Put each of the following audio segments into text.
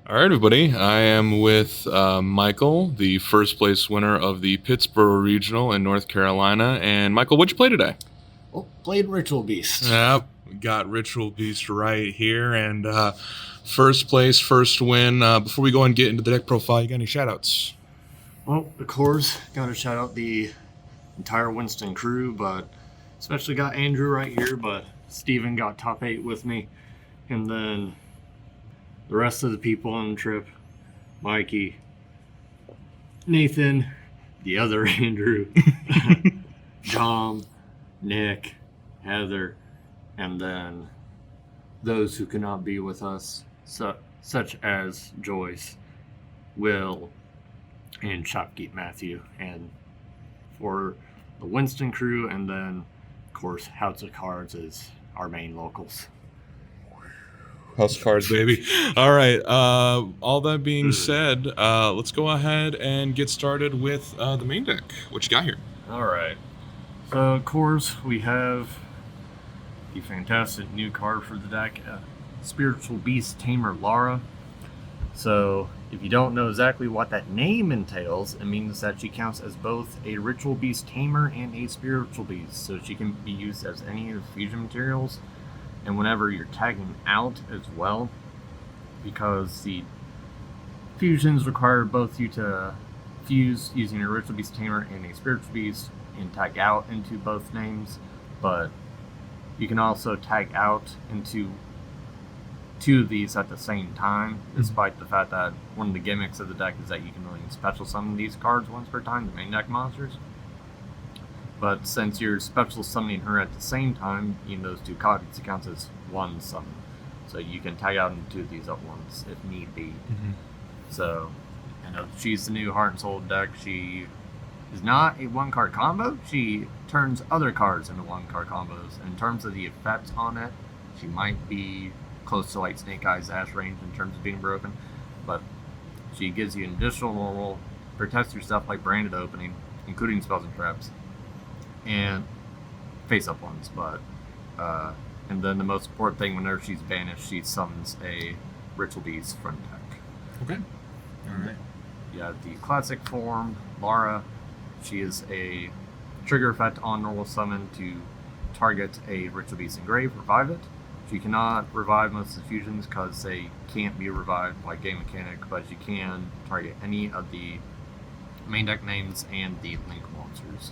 All right, everybody. I am with Michael, the first place winner of the Pittsboro Regional in North Carolina. And Michael, what'd you play today? Oh, played Ritual Beast. Yep, got Ritual Beast right here. And first place, first win. Before we go and get into the deck profile, you got any shout-outs? Well, of course, gotta shout out the entire Winston crew, but especially got Andrew right here, but Steven got top 8 with me. And then the rest of the people on the trip, Mikey, Nathan, the other Andrew, Tom, Nick, Heather, and then those who cannot be with us, such as Joyce, Will, and Shopkeep Matthew. And for the Winston crew, and then, of course, House of Cards is our main locals. House of Cards, baby. All right. All that being said, let's go ahead and get started with the main deck. What you got here? All right. So, of course, we have the fantastic new card for the deck, Spiritual Beast Tamer Lara. So, if you don't know exactly what that name entails, it means that she counts as both a Ritual Beast Tamer and a Spiritual Beast. So she can be used as any of the fusion materials, and whenever you're tagging out as well, because the fusions require both you to fuse using a Ritual Beast Tamer and a Spiritual Beast and tag out into both names, but you can also tag out into two of these at the same time, despite the fact that one of the gimmicks of the deck is that you can only special summon these cards once per time, the main deck monsters. But since you're special summoning her at the same time, in those two copies, it counts as one summon. So you can tag out into two of these at once if need be. So, she's the new Heart and Soul deck. She is not a one-card combo. She turns other cards into one-card combos. In terms of the effects on it, she might be close to like Snake Eyes Ash range in terms of being broken, but she gives you an additional normal, protects your stuff like Branded Opening, including spells and traps, and face-up ones. But and then the most important thing, whenever she's banished, she summons a Ritual Beast from deck. Okay. All right. Yeah, the classic form, Lara. She is a trigger effect on normal summon to target a Ritual Beast engrave, revive it. She cannot revive most of the fusions because they can't be revived by game mechanic, but she can target any of the main deck names and the link monsters.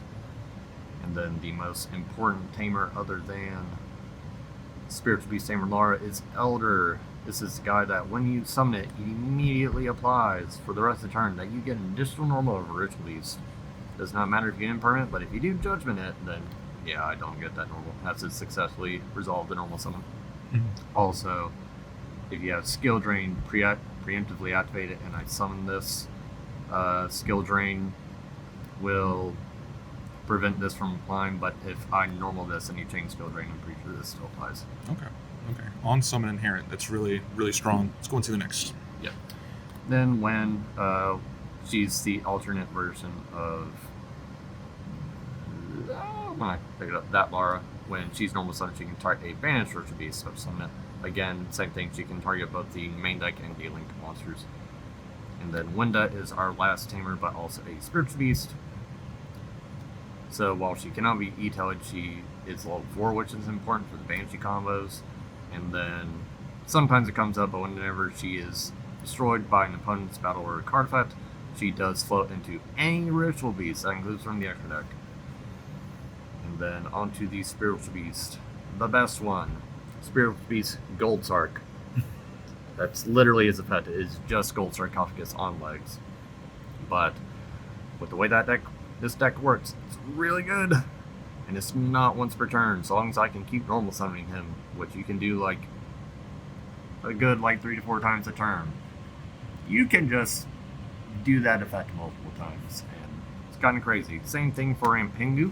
And then the most important tamer other than Spiritual Beast Tamer Lara is Elder. This is the guy that when you summon it, it immediately applies for the rest of the turn that you get an additional normal over Ritual Beast. Does not matter if you get impermanent, but if you do Judgment it, then yeah, I don't get that normal. That's to successfully resolve the normal summon. Also, if you have Skill Drain, preemptively activate it, and I summon this, Skill Drain will prevent this from applying, but if I normal this and you change Skill Drain, I'm pretty sure this still applies. Okay. On Summon Inherent, that's really, really strong. Let's go into the next. Yep. Then when she's the alternate version of when I pick it up, that Lara, when she's normal summon, she can target a banished Ritual Beast, so summon it. Again, same thing, she can target both the main deck and the link monsters. And then Wenda is our last tamer, but also a Spiritual Beast. So while she cannot be E-tailored, she is level 4, which is important for the Banshee combos. And then sometimes it comes up, but whenever she is destroyed by an opponent's battle or card effect, she does float into any Ritual Beast, that includes from the extra deck. And then onto the Spiritual Beast, the best one, Spiritual Beast Gold Sark. That's literally his effect, is just Gold Sarcophagus on legs. But with the way this deck works, it's really good. And it's not once per turn, so long as I can keep normal summoning him, which you can do like a good 3 to 4 times a turn. You can just do that effect multiple times, and it's kind of crazy. Same thing for Ampingu.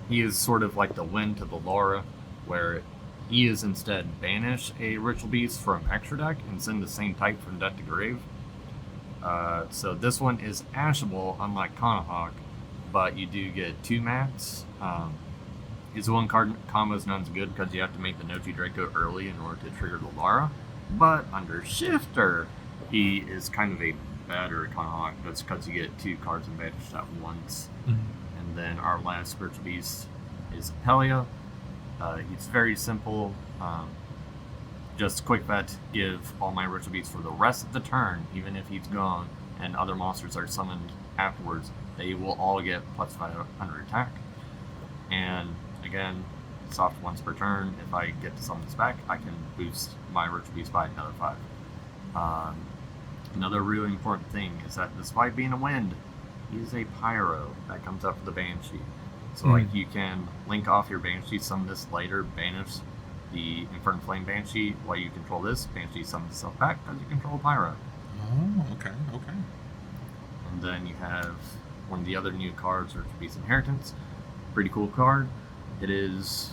He is sort of like the Wind to the Lara, where he is instead banish a Ritual Beast from extra deck and send the same type from deck to grave. So this one is ashable, unlike Kanahawk, but you do get 2 mats. His one card combo is not as good because you have to make the Nochi Draco early in order to trigger the Lara. But under Shifter, he is kind of a better economic. That's because you get 2 cards advantage at once. And then our last spiritual beast is Pelia. He's very simple. Just quick bet, give all my ritual beasts for the rest of the turn, even if he's gone and other monsters are summoned afterwards, they will all get plus 500 attack. And again, soft once per turn. If I get to summon this back, I can boost my ritual beast by another 5. Another really important thing is that despite being a wind, he's a pyro that comes up for the Banshee. So like you can link off your Banshee, summon this later, banish the Infernal Flame Banshee while you control this. Banshee summons itself back as you control Pyro. Oh, okay. And then you have one of the other new cards, Ritual Beast Inheritance. Pretty cool card. It is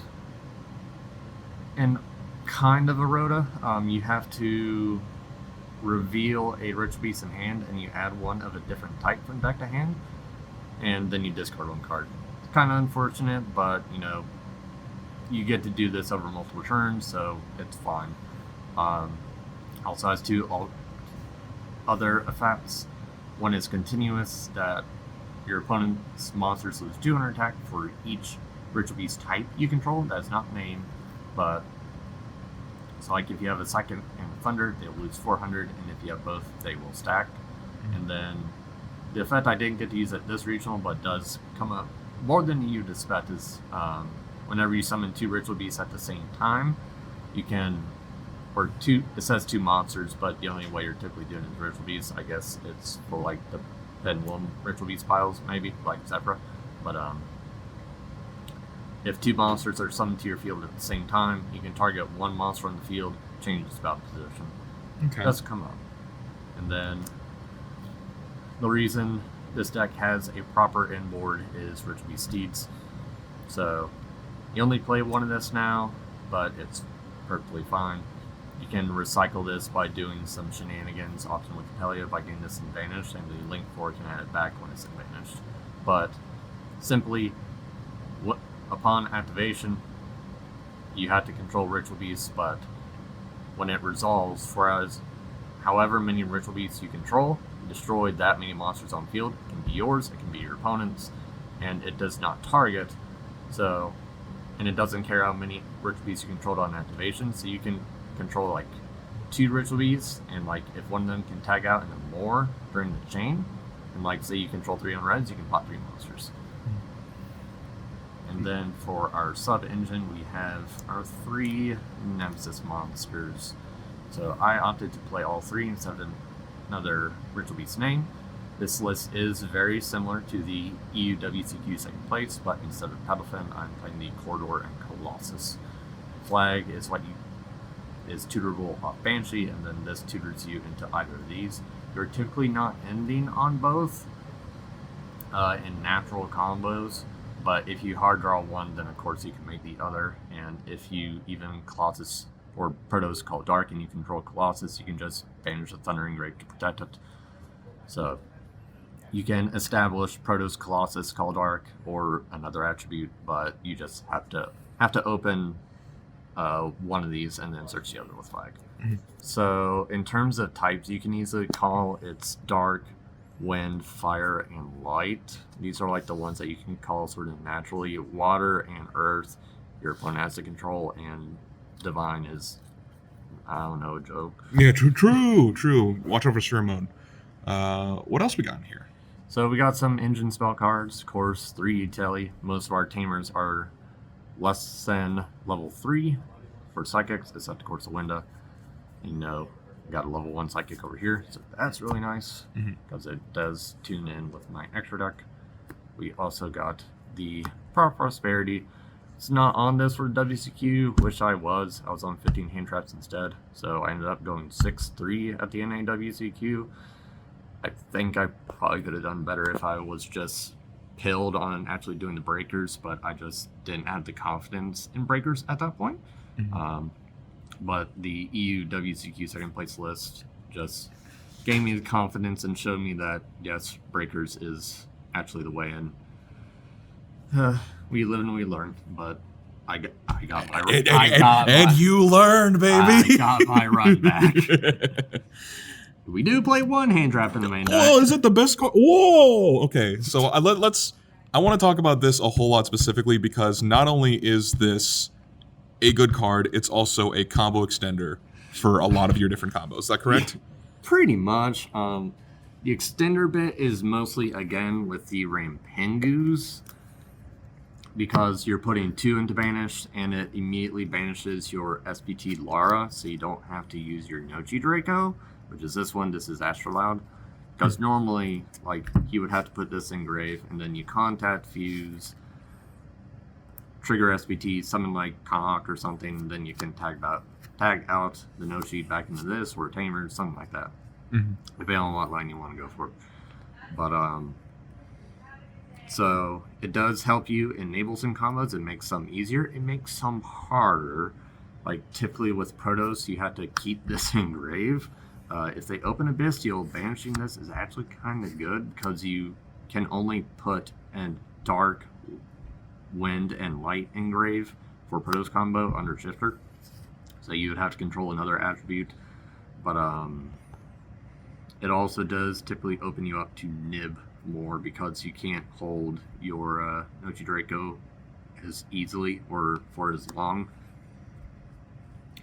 an kind of a Rhoda. You have to reveal a Ritual Beast in hand, and you add one of a different type from deck to hand, and then you discard 1 card. It's kind of unfortunate, but you get to do this over multiple turns, so it's fine. Also has 2 other effects. One is continuous, that your opponent's monsters lose 200 attack for each Ritual Beast type you control. That's not named, but so like if you have a Psychic and a Thunder, they'll lose 400, and if you have both, they will stack. And then the effect I didn't get to use at this regional, but does come up more than you'd expect, is whenever you summon 2 Ritual Beasts at the same time, you can, or 2, it says 2 monsters, but the only way you're typically doing it is Ritual Beasts. I guess it's for like the Pendulum Ritual Beast piles, maybe, like Zephyr. But if 2 monsters are summoned to your field at the same time, you can target 1 monster on the field, change its spell position. Okay. Does come up. And then the reason this deck has a proper inboard is Ritual Beast Steeds. So you only play 1 of this now, but it's perfectly fine. You can recycle this by doing some shenanigans, often with Pelia, by getting this advantage, and the link for it can add it back when it's advantaged. But simply, upon activation, you have to control Ritual Beasts, but when it resolves, for however many Ritual Beasts you control, you destroy that many monsters on field. It can be yours, it can be your opponent's, and it does not target. So, and it doesn't care how many Ritual Beasts you controlled on activation, so you can control like 2 Ritual Beasts, and like if one of them can tag out into more during the chain, and like say you control 3 on reds, you can pop 3 monsters. And then for our sub-engine, we have our 3 Nemesis monsters. So I opted to play all 3 instead of another Ritual Beast name. This list is very similar to the EU WCQ second place, but instead of Paddlefin, I'm playing the Corridor and Colossus. Flag is what is tutorable off Banshee, and then this tutors you into either of these. You're typically not ending on both in natural combos, but if you hard draw 1, then of course you can make the other, and if you even Colossus or Protos call Dark and you control Colossus, you can just banish the Thundering Grave to protect it. So you can establish Protos, Colossus, Call Dark, or another attribute, but you just have to open one of these and then search the other with Flag. So in terms of types, you can easily call it's Dark, Wind, Fire, and Light. These are like the ones that you can call sort of naturally. Water and Earth, your opponent has to control, and Divine is, I don't know, a joke. Yeah, true. Watch over Sphere Mode. What else we got in here? So we got some engine spell cards, of course, 3 utility. Most of our tamers are less than level 3 for psychics, except of course the Winda. We got a level 1 psychic over here, so that's really nice because it does tune in with my extra deck. We also got the Prosperity. It's not on this for WCQ, which I was on 15 hand traps instead, so I ended up going 6-3 at the NAWCQ. I think I probably could have done better if I was just pilled on actually doing the breakers, but I just didn't have the confidence in breakers at that point. But the EU WCQ second place list just gave me the confidence and showed me that yes, breakers is actually the way in. We live and we learn, but I got my and you learned, baby. I got my run back. We do play one hand trap in the main deck. Whoa, is it the best card? Whoa. Okay, so let's. I want to talk about this a whole lot specifically because not only is this a good card, it's also a combo extender for a lot of your different combos. Is that correct? Pretty much. The extender bit is mostly, again, with the Rampengus, because you're putting 2 into banish, and it immediately banishes your SPT Lara, so you don't have to use your Nochi Draco, which is this one. This is Astrolaud. Because normally, like, you would have to put this in grave, and then you contact, fuse, trigger SPT, summon like Kahawk or something, then you can tag out the Nochi back into this, or Tamer, something like that. Depending on what line you want to go for. But, so it does help you enable some combos. It makes some easier. It makes some harder. Like, typically with Protos, you have to keep this in grave. If they open a Bestial, banishing this is actually kind of good because you can only put a Dark, Wind, and Light engrave for Protos combo under Shifter. So you would have to control another attribute. But it also does typically open you up to Nib more because you can't hold your Nochi Draco as easily or for as long.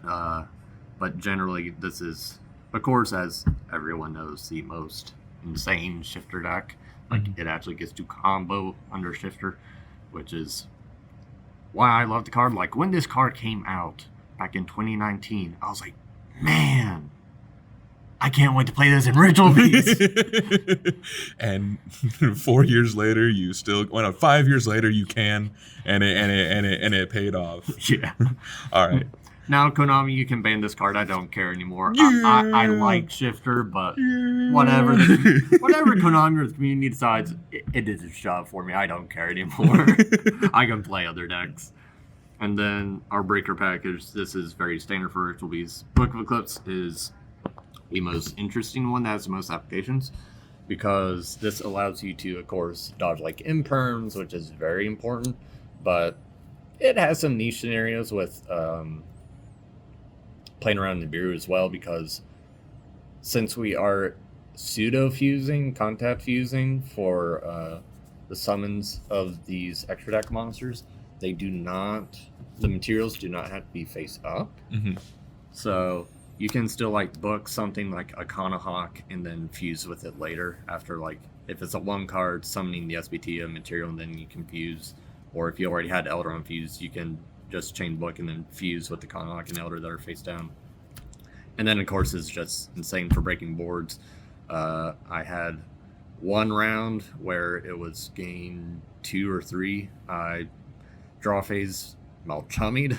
But generally, this is, of course, as everyone knows, the most insane Shifter deck. Like, it actually gets to combo under Shifter, which is why I love the card. Like, when this card came out back in 2019, I was like, man, I can't wait to play this in Ritual Beast. And 4 years later, you still, well, no, 5 years later, you can, and it paid off. Yeah. All right. Now, Konami, you can ban this card. I don't care anymore. Yeah. I like Shifter, but whatever Konami or the community decides, it did its job for me. I don't care anymore. I can play other decks. And then our breaker package. This is very standard for Ritual Beast. Book of Eclipse is the most interesting one that has the most applications, because this allows you to, of course, dodge like imperms, which is very important, but it has some niche scenarios with playing around in Nibiru as well, because since we are pseudo-fusing, contact fusing for the summons of these extra deck monsters, the materials do not have to be face up. So you can still like book something like a Kanahawk and then fuse with it later after, like, if it's a 1 card summoning the SBT material, and then you can fuse, or if you already had Elder on fuse, you can just chain book and then fuse with the Kanahawk and Elder that are face down. And then, of course, it's just insane for breaking boards. I had one round where it was game 2 or 3. I draw phase Malchummied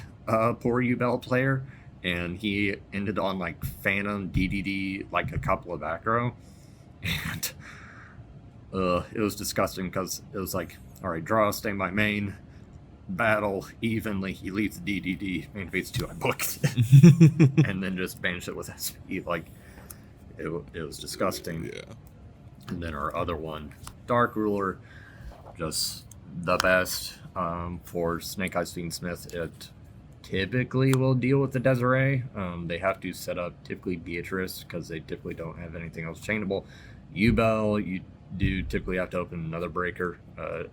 poor U-Bell player, and he ended on like Phantom DDD, like a couple of back row. And it was disgusting because it was like, all right, draw, stay by main, battle evenly, he leaves the DDD, main phase 2, I booked. And then just banish it with SP. Like, it was disgusting. Yeah. And then our other one, Dark Ruler, just the best for Snake Eyes Fiend Smith. It typically will deal with the Desiree. They have to set up typically Beatrice because they typically don't have anything else chainable. U-Bell, you do typically have to open another breaker,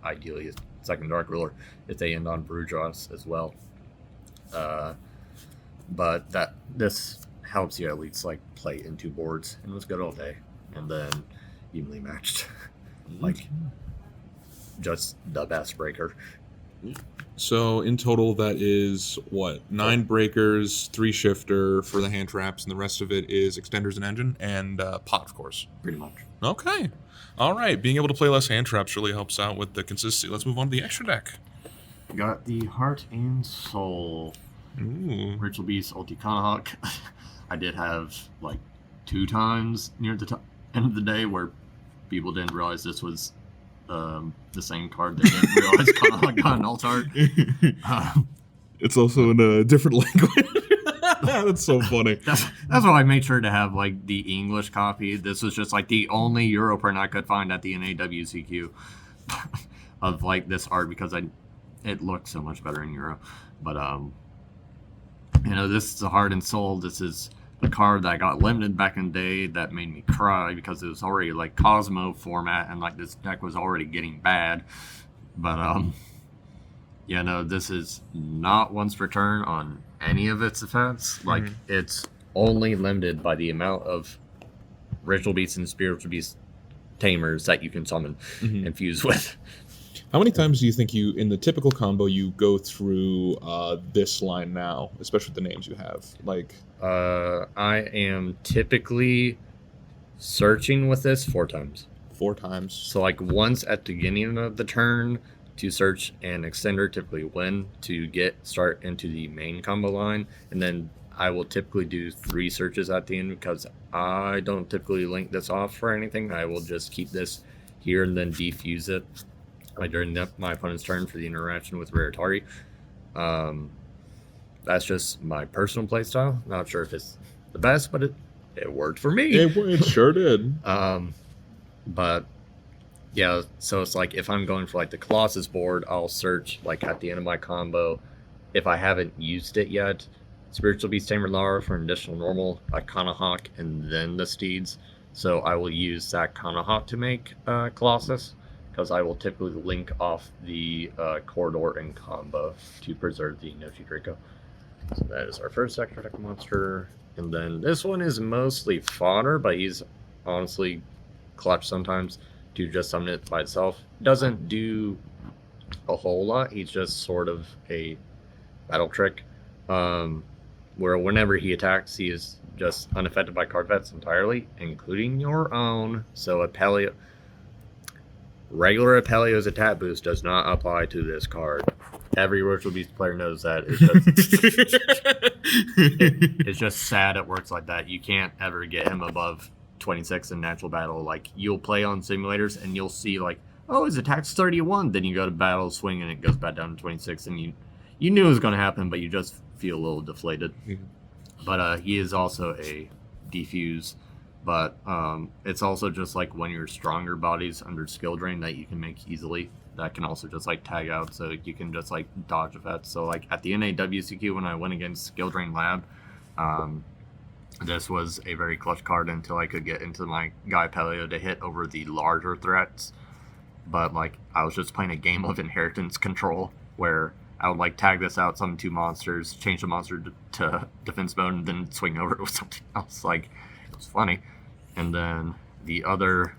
ideally a second Dark Ruler, if they end on Brujos as well. But this helps you at least like play into boards, and it was good all day. And then evenly matched. Like, just the best breaker. So in total, that is what, 9 breakers, 3 shifter for the hand traps, and the rest of it is extenders and engine, and pot, of course. Pretty much. Okay. All right. Being able to play less hand traps really helps out with the consistency. Let's move on to the extra deck. Got the Heart and Soul. Ooh. Ritual Beast, Ulti Kanahawk. I did have like 2 times near the end of the day where people didn't realize this was the same card. They didn't realize Kanahawk got an alt art. It's also in a different language. That's so funny. That's why I made sure to have like the English copy. This was just like the only Euro print I could find at the NAWCQ of like this art, because it looked so much better in Euro. But this is a heart and soul. This is the card that got limited back in the day that made me cry because it was already like Cosmo format and like this deck was already getting bad. But this is not once per turn on any of its effects. Like it's only limited by the amount of Ritual Beasts and Spiritual Beast Tamers that you can summon and fuse with. How many times do you think in the typical combo, you go through this line now, especially with the names you have? Like, I am typically searching with this 4 times. 4 times. So like once at the beginning of the turn to search an extender, typically when to start into the main combo line, and then I will typically do 3 searches at the end because I don't typically link this off for anything. I will just keep this here and then defuse it during my opponent's turn for the interaction with Raritari. That's just my personal playstyle. Not sure if it's the best, but it worked for me. It sure did. But yeah, so it's like if I'm going for like the Colossus board, I'll search like at the end of my combo. If I haven't used it yet, Spiritual Beast Tamer Lara for an additional normal, a Kanahawk, and then the Steeds. So I will use that Kanahawk to make Colossus, because I will typically link off the Corridor and combo to preserve the Nochi Draco. So that is our first extra deck monster. And then this one is mostly fodder, but he's honestly clutch sometimes to just summon it by itself. Doesn't do a whole lot. He's just sort of a battle trick. Where whenever he attacks, he is just unaffected by card effects entirely, including your own. So regular Apelio's attack boost does not apply to this card. Every Ritual Beast player knows that. It's just sad it works like that. You can't ever get him above 26 in natural battle. Like, you'll play on simulators and you'll see like, oh, his attack's 31. Then you go to battle, swing, and it goes back down to 26. And you knew it was going to happen, but you just feel a little deflated. But he is also a defuse. But it's also just like one of your stronger bodies under skill drain that you can make easily. That can also just like tag out, so you can just like dodge effects. So like at the NAWCQ when I went against Skill Drain Lab, this was a very clutch card until I could get into my Guy Pelio to hit over the larger threats. But like I was just playing a game of inheritance control where I would like tag this out, summon 2 monsters, change the monster to defense mode, and then swing over it with something else. Like, it was funny. And then the other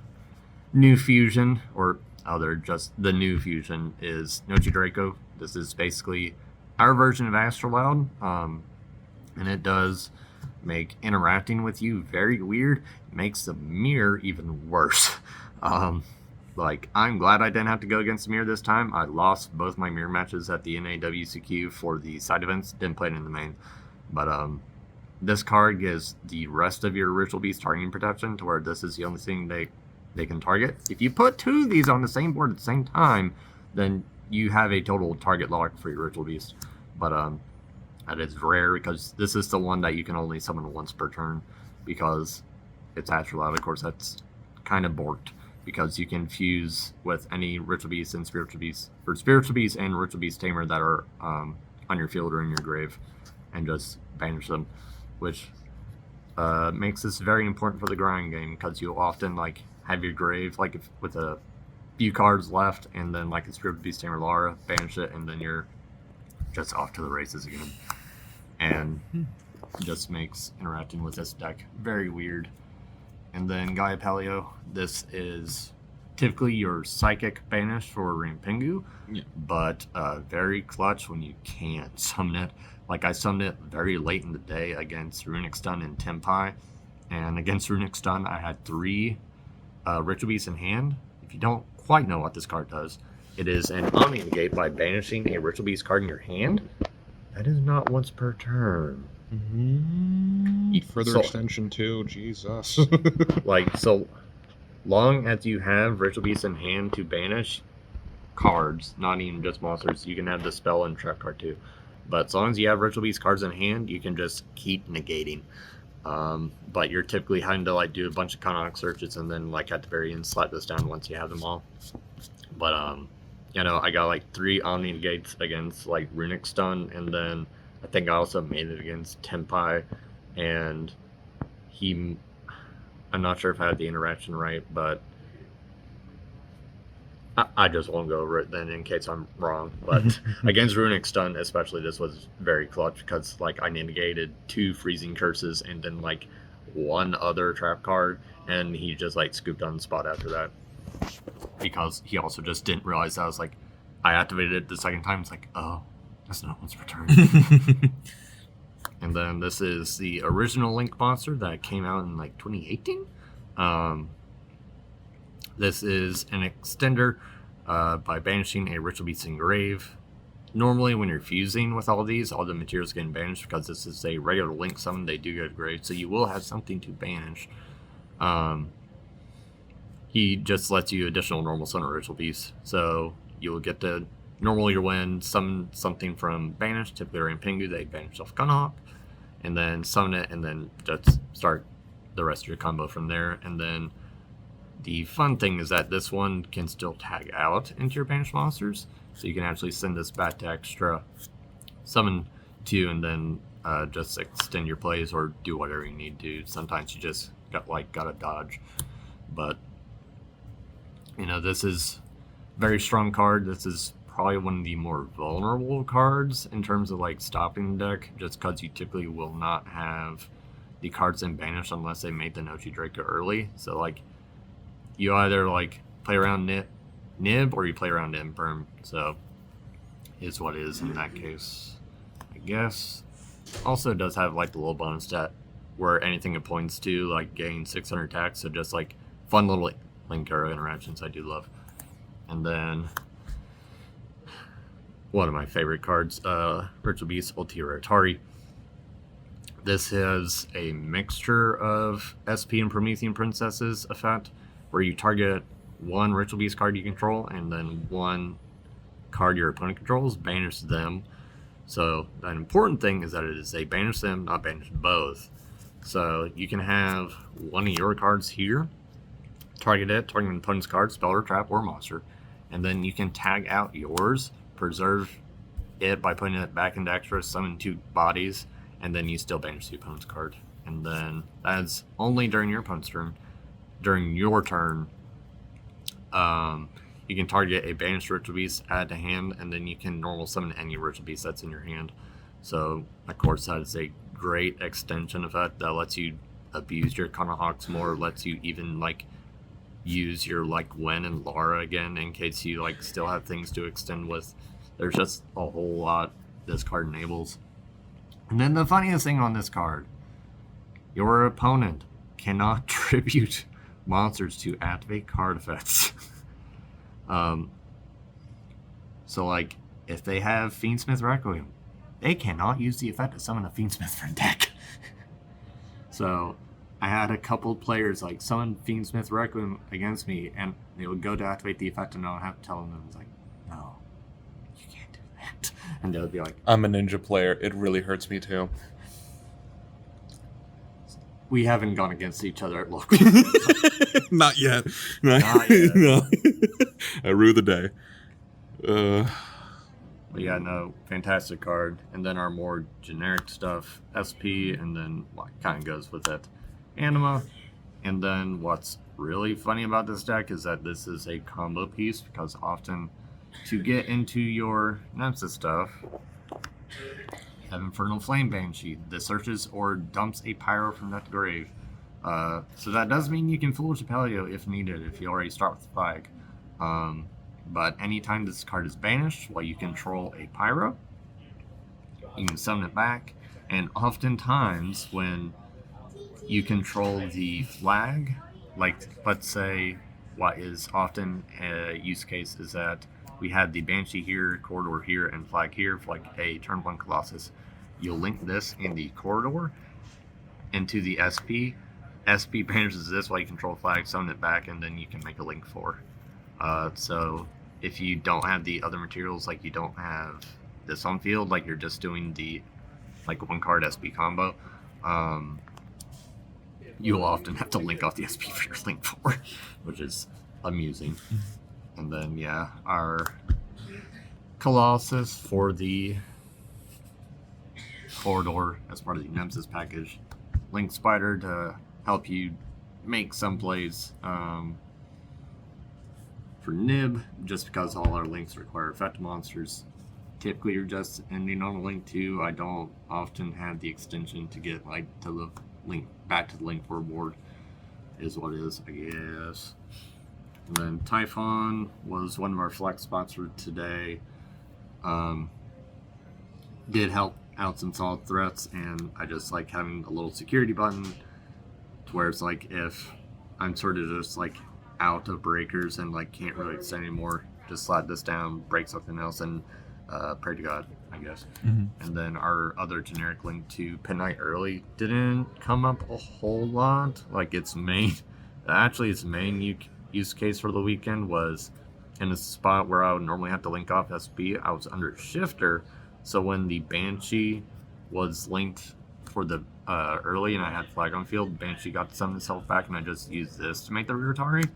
new fusion, the new fusion is Nochi Draco. This is basically our version of Astrolaud, and it does make interacting with you very weird. It makes the mirror even worse. Like, I'm glad I didn't have to go against the mirror this time. I lost both my mirror matches at the NAWCQ for the side events. Didn't play it in the main. But this card gives the rest of your Ritual Beast targeting protection to where this is the only thing they can target. If you put 2 of these on the same board at the same time, then you have a total target lock for your Ritual Beast. But that is rare because this is the one that you can only summon once per turn because it's Astrolaud. Of course, that's kind of borked because you can fuse with any Ritual Beast and Spiritual Beast, or Spiritual Beast and Ritual Beast Tamer that are on your field or in your grave, and just banish them, which makes this very important for the grind game because you'll often like have your grave like with a few cards left, and then like a Spiritual Beast Tamer Lara, banish it, and then you're just off to the races again. And just makes interacting with this deck very weird. And then Gaia Paleo, this is typically your Psychic banish for Rampingu, but very clutch when you can't summon it. Like, I summoned it very late in the day against Runic Stun and Tempai, and against Runic Stun I had 3 Ritual Beasts in hand. If you don't quite know what this card does, it is an Omni Negate by banishing a Ritual Beast card in your hand. That is not once per turn. Further extension too, Jesus. Like, so long as you have Ritual Beasts in hand to banish cards, not even just monsters, you can have the spell and trap card too. But as long as you have Ritual Beast cards in hand, you can just keep negating. But you're typically having to like do a bunch of Kanahawk searches and then like at the very end slap this down once you have them all. But I got like 3 Omni Negates against like Runic Stun, and then I think I also made it against Tenpai, and I'm not sure if I had the interaction right, but I just won't go over it then in case I'm wrong. But against Runic Stun, especially, this was very clutch because like I negated 2 freezing curses and then like 1 other trap card, and he just like scooped on the spot after that because he also just didn't realize that I was like, I activated it the second time. It's like, oh, that's not what's returned. And then this is the original Link monster that came out in like 2018. This is an extender by banishing a Ritual Beast Engrave. Normally, when you're fusing with all these, all the materials getting banished because this is a regular Link summon. They do get engraved, so you will have something to banish. He just lets you additional normal summon Ritual Beast, so you'll get to normal your win, summon something from banish. Typically, in Pingu, they banish off Gunhawk, and then summon it, and then just start the rest of your combo from there, and then. The fun thing is that this one can still tag out into your banished monsters, so you can actually send this back to extra, summon 2, and then just extend your plays or do whatever you need to. Sometimes you just gotta dodge, but this is a very strong card. This is probably one of the more vulnerable cards in terms of like stopping the deck, just because you typically will not have the cards in banish unless they made the Nochi Draco early. So like. You either like play around Nib or you play around Imperm, so is what it is in that case, I guess. Also does have like the little bonus stat where anything it points to like gain 600 attacks, so just like fun little Link Arrow interactions I do love. And then one of my favorite cards, Ritual Beast Ulterior Atari. This has a mixture of SP and Promethean Princesses effect, where you target 1 Ritual Beast card you control, and then 1 card your opponent controls, banish them. So the important thing is that it is a banish them, not banish both. So you can have one of your cards here, target an opponent's card, spell or trap or monster, and then you can tag out yours, preserve it by putting it back into extra, summon 2 bodies, and then you still banish the opponent's card. And then that's only during your opponent's turn. During your turn, you can target a banished Ritual Beast, add to hand, and then you can normal summon any Ritual Beast that's in your hand. So, of course, that is a great extension effect that lets you abuse your Gunhawks more, lets you even, like, use your, like, Gwen and Lara again in case you, like, still have things to extend with. There's just a whole lot this card enables. And then the funniest thing on this card, your opponent cannot tribute monsters to activate card effects. So like if they have Fiendsmith Requiem, they cannot use the effect to summon a Fiendsmith for a deck. So I had a couple players like summon Fiendsmith Requiem against me, and they would go to activate the effect, and I would have to tell them, I was like, no, you can't do that. And they would be like, I'm a ninja player. It really hurts me too. we haven't gone against each other at local. Not yet. Not yet. No. I rue the day. But yeah, no, fantastic card. And then our more generic stuff, SP, and then what kind of goes with it, Anima. And then what's really funny about this deck is that this is a combo piece, because often to get into your Nemesis stuff, have Infernal Flame Banshee. This searches or dumps a Pyro from that grave. So that does mean you can Foolish Paleo if needed, if you already start with the flag. But anytime this card is banished while you control a Pyro, you can summon it back. And oftentimes when you control the flag, like let's say what is often a use case is that we had the Banshee here, Corridor here, and flag here for like a turn 1 Colossus. You'll link this in the Corridor into the SP. SP banishes this while you control flag, summon it back, and then you can make a link 4. So if you don't have the other materials, like you don't have this on field, like you're just doing the like 1 card SP combo, you'll often have to link off the SP for your link 4, which is amusing. And then yeah, our Colossus for the corridor as part of the Nemesis package. Link Spider to help you make some plays. For Nib, just because all our links require effect monsters, typically you're just ending on a link 2. I don't often have the extension to get like to the link back to the link 4 board. Is what it is, I guess. And then Typhon was one of our flex spots for today. Did help out some solid threats, and I just like having a little security button to where it's like if I'm sort of just like out of breakers and like can't really extend anymore, just slide this down, break something else, and pray to God, I guess. And then our other generic link to Pinnight Early didn't come up a whole lot. Like its main use case for the weekend was in a spot where I would normally have to link off SB. I was under Shifter, so when the Banshee was linked for the early and I had flag on field, Banshee got to summon itself back, and I just used this to make the Rirotari.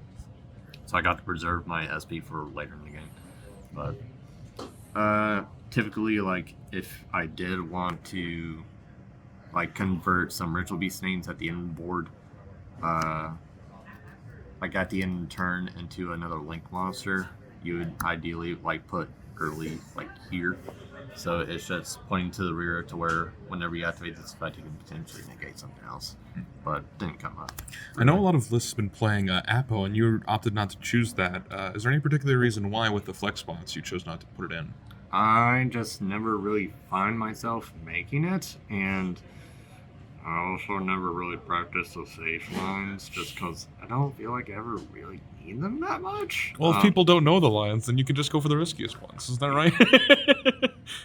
So I got to preserve my SB for later in the game. But typically, like if I did want to like convert some Ritual Beast names at the end of the board, like at the end of the turn into another link monster, you would ideally like put early like here. So it's just pointing to the rear to where whenever you activate this effect, you can potentially negate something else. But didn't come up. I know a lot of lists have been playing Apo, and you opted not to choose that. Is there any particular reason why with the flex spots you chose not to put it in? I just never really find myself making it, and I also never really practiced the safe lines just because I don't feel like I ever really need them that much. Well, if people don't know the lines, then you can just go for the riskiest ones. Isn't that right?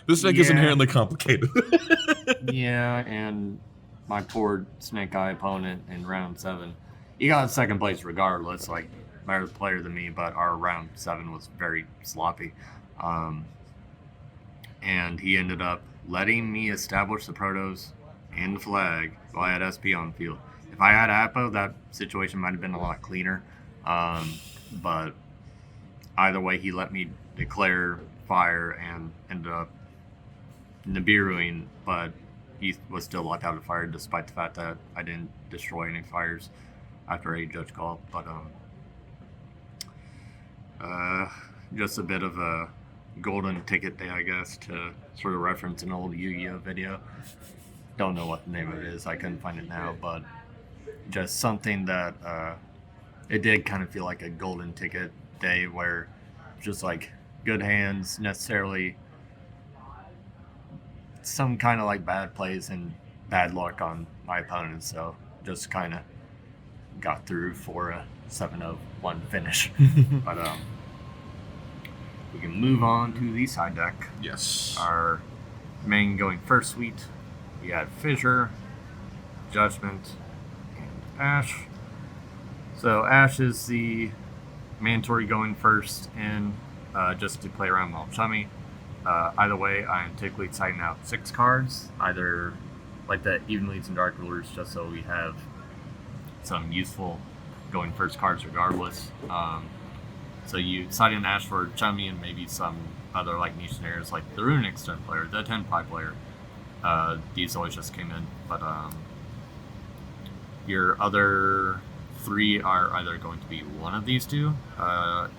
This deck is inherently complicated. Yeah, and my poor Snake Eye opponent in round 7, he got second place regardless, like better player than me, but our round 7 was very sloppy. And he ended up letting me establish the Protos and the flag while I had SP on the field. If I had Apo, that situation might have been a lot cleaner. But either way, he let me declare fire and ended up Nibiruing, but he was still locked out of fire despite the fact that I didn't destroy any fires after a judge call. But just a bit of a golden ticket day, I guess, to sort of reference an old Yu-Gi-Oh video. Don't know what the name of it is. I couldn't find it now, but just something that it did kind of feel like a golden ticket day where just like good hands, necessarily some kind of like bad plays and bad luck on my opponent. So just kind of got through for a 7-1 finish. But we can move on to the side deck. Yes. Our main going first suite, we had Fissure, Judgment, and Ash. So Ash is the mandatory going first in just to play around Malchummy. Either way, I am typically citing out 6 cards, either like the Even Leads and Dark Rulers, just so we have some useful going first cards regardless. So you cite in Ash for Chummy and maybe some other like niche scenarios like the Rune Extend player, the 10-5 player. These always just came in, but your other 3 are either going to be one of these 2.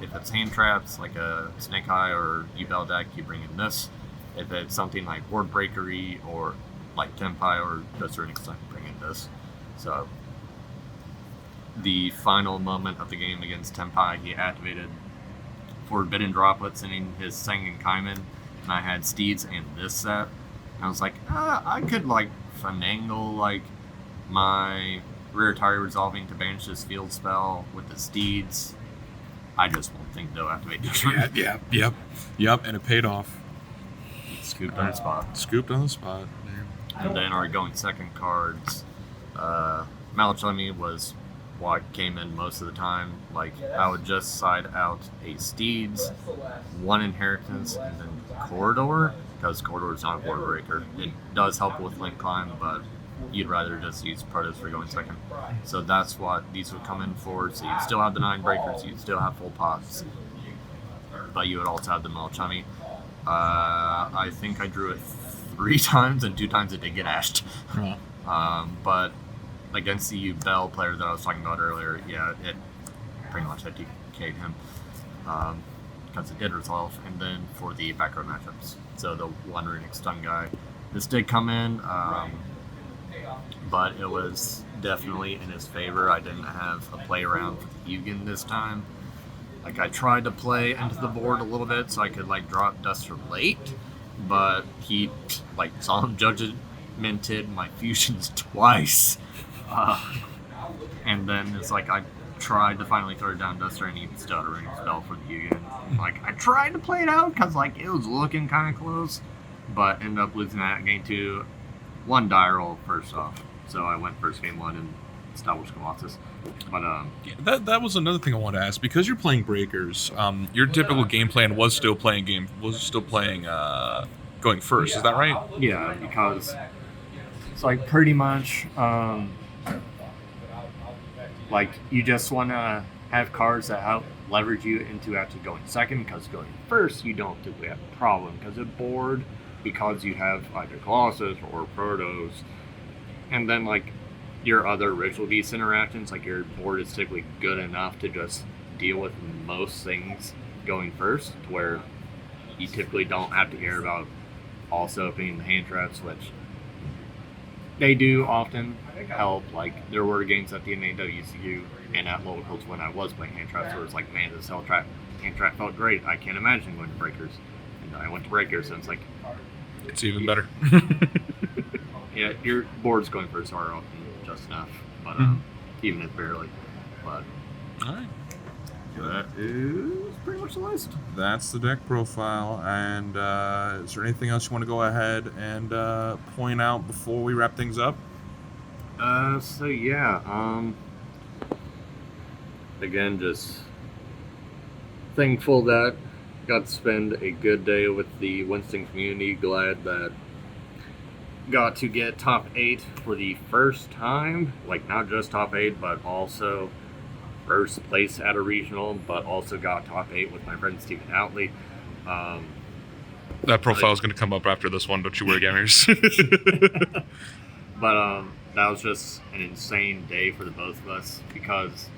If it's hand traps like a Snake Eye or U-Bell deck, you bring in this. If it's something like Board Breakery or like Tenpai or just Rune Extend, you bring in this. So the final moment of the game against Tenpai, he activated Forbidden Droplets in his Singing Kaiman, and I had Steeds and this set. And I was like, I could like finagle like my Rirotari resolving to banish this field spell with the Steeds. I just won't think they'll activate this one. Yep, and it paid off. Scooped on the spot. Scooped on the spot. And then our going second cards, Malachemi was what came in most of the time. Like, I would just side out a Steeds, 1 Inheritance, and then Corridor, because Corridor is not a board breaker. It does help with Link Climb, but you'd rather just use Protos for going second. So that's what these would come in for. So you'd still have the 9 breakers, you'd still have full pots, but you would also have the Malchummy. I think I drew it 3 times, and 2 times it did get ashed. But against the Bell player that I was talking about earlier, yeah, it pretty much had DK'd him because it did resolve. And then for the back row matchups, so the one runic stun guy, this did come in, but it was definitely in his favor. I didn't have a play around for the Yugioh this time. Like, I tried to play into the board a little bit so I could, like, drop Duster late, but he, like, saw him judgmented my fusions twice. And then it's like I tried to finally throw down Duster, and he still had a ring spell for the Yugioh. Like, I tried to play it out because, like, it was looking kind of close, but ended up losing that game 2. 1 die roll first off. So I went first game 1 and established Colossus. But that was another thing I wanted to ask, because you're playing breakers. Your typical game plan was still playing going first. Is that right? Yeah, because it's like pretty much like you just want to have cards that help leverage you into actually going second, because going first you don't typically have a problem because of board, because you have either Colossus or Protos, and then like your other Ritual Beast interactions, like your board is typically good enough to just deal with most things going first, to where you typically don't have to care about also opening the hand traps, which they do often help. Like, there were games at the NAWCU and at locals when I was playing hand traps where it's like, man, this hand trap felt great. I can't imagine going to breakers. And I went to breakers, and it's like, it's even better. Yeah, your board's going first are often just enough, but even if barely. But all right, that is pretty much the list. That's the deck profile. And is there anything else you want to go ahead and point out before we wrap things up? So yeah, again, just thankful that got to spend a good day with the Winston community. Glad that got to get top 8 for the first time, like not just top 8, but also first place at a regional, but also got top 8 with my friend Stephen Outley. That profile is going to come up after this one, don't you worry, gamers. But that was just an insane day for the both of us, because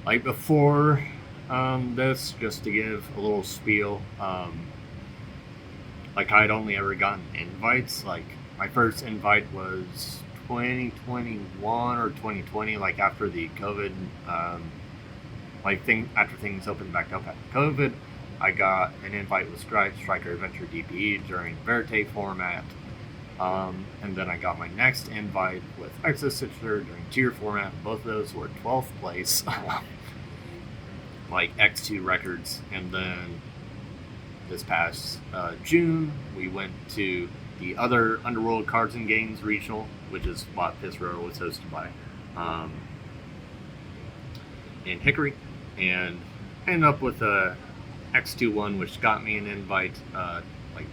like before this, just to give a little spiel, like I'd only ever gotten invites. Like my first invite was 2021 or 2020, like after the COVID, after things opened back up after COVID, I got an invite with Striker Adventure DPE during Verite format, and then I got my next invite with Exo-Stitcher during tier format. Both of those were 12th place, like X2 records, and then this past June, we went to the other Underworld Cards and Games Regional, which is what Pittsboro was hosted by, in Hickory, and ended up with a X2 one, which got me an invite, like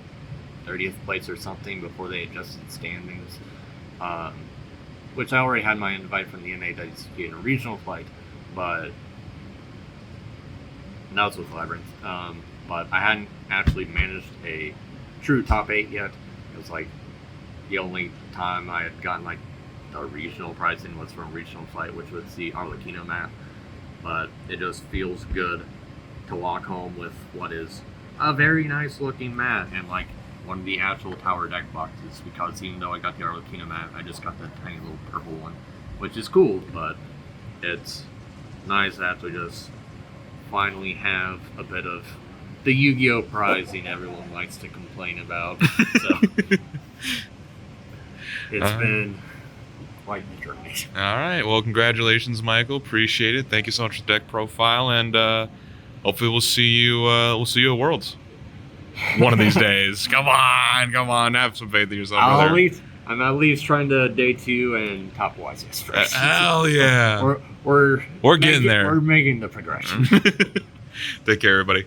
30th place or something before they adjusted standings, which I already had my invite from the NAWCP in a regional flight, but that was with Labyrinth. But I hadn't actually managed a true top 8 yet. It was like the only time I had gotten like the regional pricing was from regional flight, which was the Arlecchino map. But it just feels good to walk home with what is a very nice looking mat and like one of the actual tower deck boxes, because even though I got the Arlecchino mat, I just got the tiny little purple one, which is cool, but it's nice to actually just finally have a bit of the Yu-Gi-Oh prizing everyone likes to complain about. So it's been quite the journey. All right. Well, congratulations, Michael. Appreciate it. Thank you so much for the deck profile, and hopefully we'll see you at Worlds one of these days. Come on, have some faith in yourself, brother. I'm at least trying to day 2 and top YCS first. Hell yeah. We're getting there. We're making the progression. Take care, everybody.